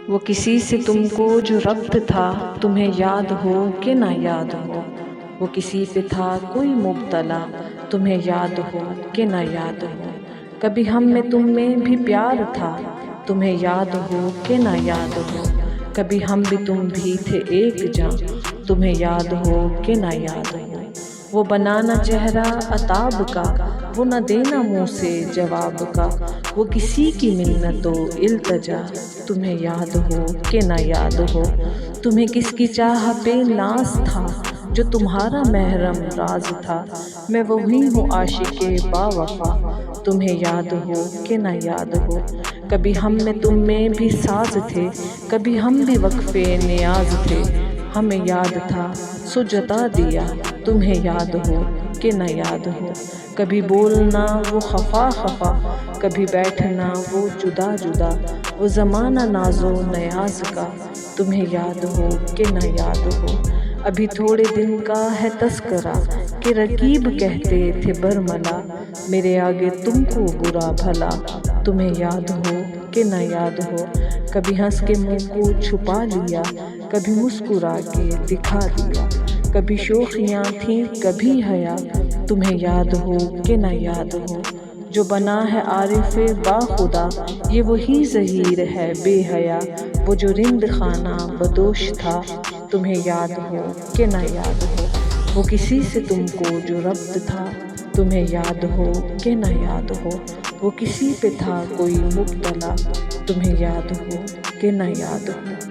وہ کسی سے تم کو جو ربط تھا تمہیں یاد ہو کہ نہ یاد ہو، وہ کسی پہ تھا کوئی مبتلا تمہیں یاد ہو کہ نہ یاد ہو، کبھی ہم میں تم میں بھی پیار تھا تمہیں یاد ہو کہ نہ یاد ہو، کبھی ہم بھی تم بھی تھے ایک جاں تمہیں یاد ہو کہ نہ یاد ہو، وہ بنانا چہرہ عتاب کا وہ نہ دینا منہ سے جواب کا، وہ کسی کی منت و التجا تمہیں یاد ہو کہ نہ یاد ہو، تمہیں کس کی چاہ پہ ناز تھا جو تمہارا محرم راز تھا، میں وہی ہوں عاشق با وفا تمہیں یاد ہو کہ نہ یاد ہو، کبھی ہم میں تم میں بھی ساز تھے کبھی ہم بھی وقف نیاز تھے، ہمیں یاد تھا سو جتا دیا تمہیں یاد ہو کہ نہ یاد ہو، کبھی بولنا وہ خفا خفا کبھی بیٹھنا وہ جدا جدا، وہ زمانہ ناز و نیاز کا تمہیں یاد ہو کہ نہ یاد ہو، ابھی تھوڑے دن کا ہے تذکرہ کہ رقیب کہتے تھے برملا، میرے آگے تم کو برا بھلا تمہیں یاد ہو کہ نہ یاد ہو، کبھی ہنس کے منہ کو چھپا لیا کبھی مسکرا کے دکھا دیا، کبھی شوخیاں تھیں کبھی حیا تمہیں یاد ہو کہ نہ یاد ہو، جو بنا ہے عارف با خدا یہ وہی ظہیر ہے بے حیا، وہ جو رند خانہ بدوش تھا تمہیں یاد ہو کہ نہ یاد ہو، وہ کسی سے تم کو جو ربط تھا تمہیں یاد ہو کہ نہ یاد ہو، وہ کسی پہ تھا کوئی مبتلا تمہیں یاد ہو کہ نہ یاد ہو۔